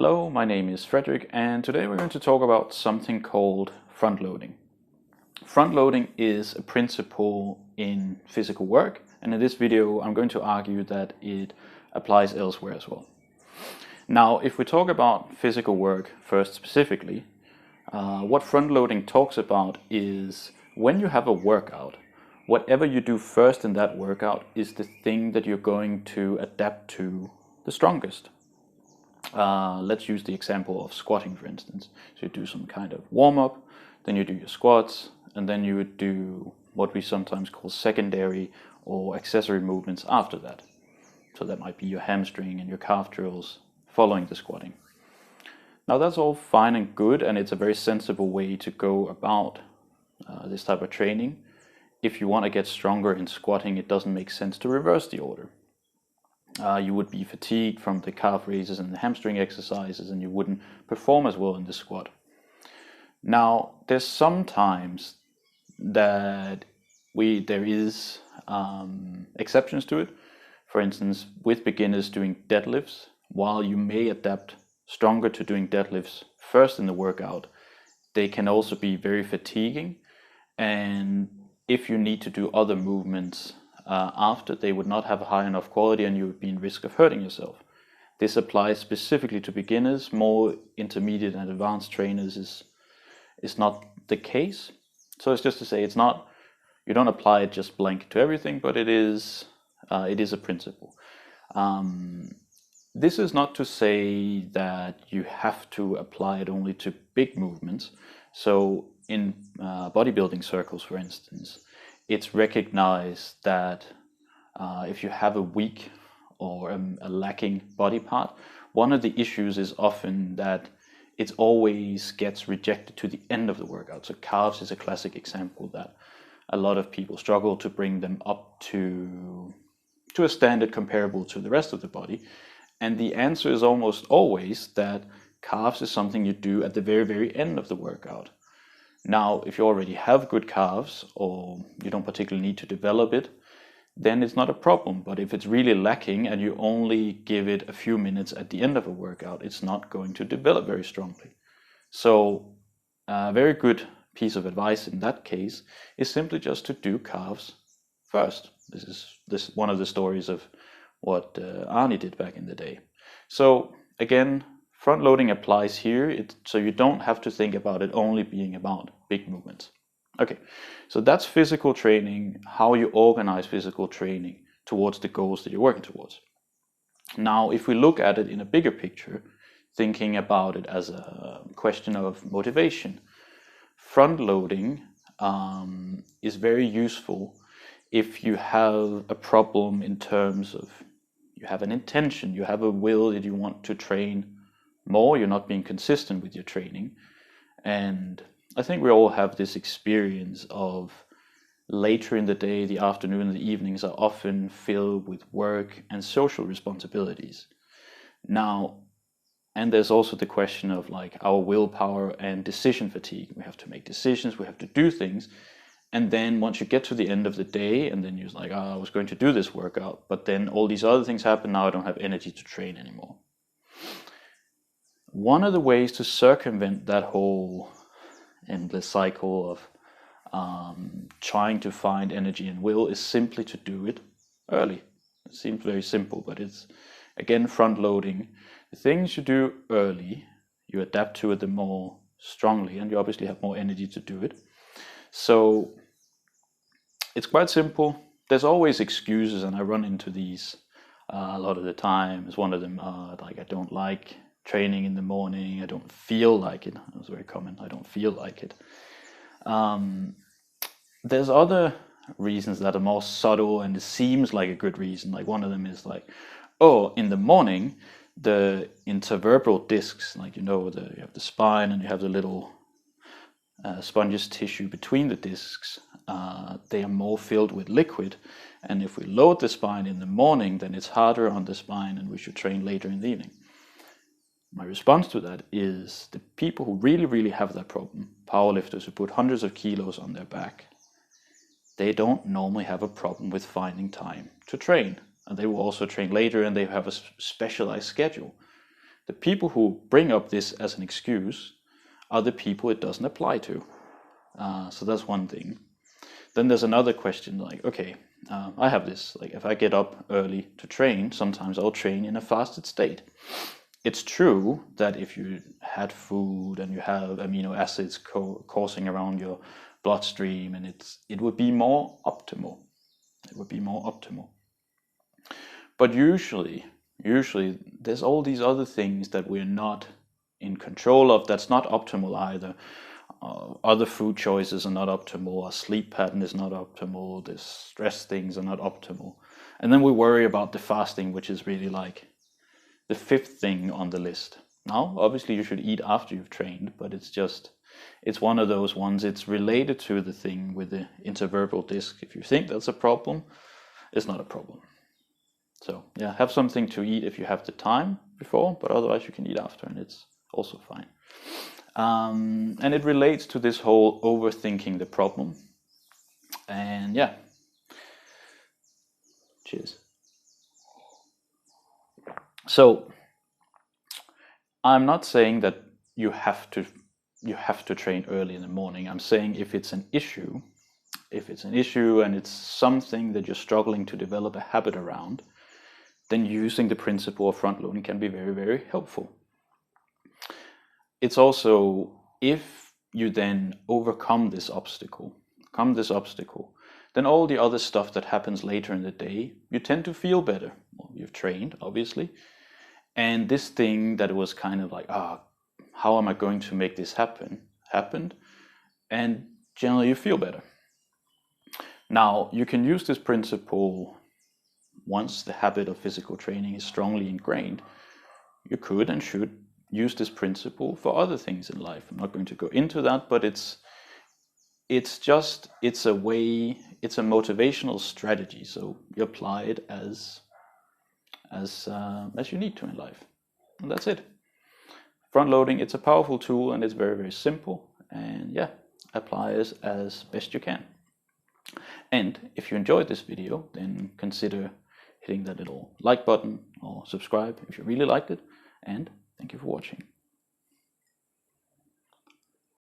Hello, my name is Frederik, and today we're going to talk about something called front loading. Front loading is a principle in physical work, and in this video I'm going to argue that it applies elsewhere as well. Now, if we talk about physical work first specifically, what front loading talks about is when you have a workout, whatever you do first in that workout is the thing that you're going to adapt to the strongest. Let's use the example of squatting, for instance. So you do some kind of warm-up, then you do your squats, and then you would do what we sometimes call secondary or accessory movements after that. So that might be your hamstring and your calf drills following the squatting. Now that's all fine and good, and it's a very sensible way to go about this type of training. If you want to get stronger in squatting, it doesn't make sense to reverse the order. You would be fatigued from the calf raises and the hamstring exercises, and you wouldn't perform as well in the squat. Now, there's sometimes that there is exceptions to it. For instance, with beginners doing deadlifts, while you may adapt stronger to doing deadlifts first in the workout, they can also be very fatiguing. And if you need to do other movements after, they would not have a high enough quality and you would be in risk of hurting yourself. This applies specifically to beginners. More intermediate and advanced trainers is not the case. So it's just to say it's not, you don't apply it just blanket to everything, but it is a principle. This is not to say that you have to apply it only to big movements. So in bodybuilding circles, for instance, it's recognized that if you have a weak or a lacking body part, one of the issues is often that it always gets rejected to the end of the workout. So calves is a classic example that a lot of people struggle to bring them up to a standard comparable to the rest of the body. And the answer is almost always that calves is something you do at the very, very end of the workout. Now, if you already have good calves or you don't particularly need to develop it, then it's not a problem. But if it's really lacking and you only give it a few minutes at the end of a workout, it's not going to develop very strongly. So a very good piece of advice in that case is simply just to do calves first. This is one of the stories of what Arnie did back in the day. So again, front loading applies here, so you don't have to think about it only being about big movements. Okay, so that's physical training, how you organize physical training towards the goals that you're working towards. Now, if we look at it in a bigger picture, thinking about it as a question of motivation, front loading is very useful if you have a problem in terms of you have an intention, you have a will that you want to train more, you're not being consistent with your training. And I think we all have this experience of later in the day, the afternoon and the evenings are often filled with work and social responsibilities. Now, and there's also the question of like our willpower and decision fatigue. We have to make decisions, we have to do things. And then once you get to the end of the day and then you're like, I was going to do this workout, but then all these other things happen, now I don't have energy to train anymore. One of the ways to circumvent that whole endless cycle of trying to find energy and will is simply to do it early. It seems very simple, but it's, again, front loading. The things you do early, you adapt to it the more strongly, and you obviously have more energy to do it. So it's quite simple. There's always excuses, and I run into these a lot of the time. One of them, like I don't like training in the morning, I don't feel like it. It was very common, I don't feel like it. There's other reasons that are more subtle and it seems like a good reason. Like one of them is like, oh, in the morning, the intervertebral discs, like you have the spine and you have the little spongious tissue between the discs, they are more filled with liquid. And if we load the spine in the morning, then it's harder on the spine and we should train later in the evening. My response to that is the people who really, really have that problem, powerlifters who put hundreds of kilos on their back, they don't normally have a problem with finding time to train. And they will also train later and they have a specialized schedule. The people who bring up this as an excuse are the people it doesn't apply to. So that's one thing. Then there's another question like, okay, I have this, like if I get up early to train, sometimes I'll train in a fasted state. It's true that if you had food and you have amino acids coursing around your bloodstream, and it would be more optimal. It would be more optimal. But usually there's all these other things that we're not in control of that's not optimal either. Other food choices are not optimal, our sleep pattern is not optimal, the stress things are not optimal. And then we worry about the fasting, which is really like the fifth thing on the list. Now, obviously you should eat after you've trained, but it's one of those ones. It's related to the thing with the intervertebral disc. If you think that's a problem, it's not a problem. So yeah, have something to eat if you have the time before, but otherwise you can eat after, and it's also fine. And it relates to this whole overthinking the problem. And yeah, cheers. So I'm not saying that you have to train early in the morning. I'm saying if it's an issue and it's something that you're struggling to develop a habit around, then using the principle of front loading can be very, very helpful. It's also, if you then overcome this obstacle, then all the other stuff that happens later in the day, you tend to feel better. Well, you've trained, obviously. And this thing that was kind of like, how am I going to make this happen, happened. And generally you feel better. Now, you can use this principle once the habit of physical training is strongly ingrained. You could and should use this principle for other things in life. I'm not going to go into that, but it's a way, it's a motivational strategy. So you apply it as you need to in life, and that's it. Front loading, it's a powerful tool, and it's very, very simple. And yeah, apply it as best you can. And if you enjoyed this video, then consider hitting that little like button or subscribe if you really liked it. And thank you for watching.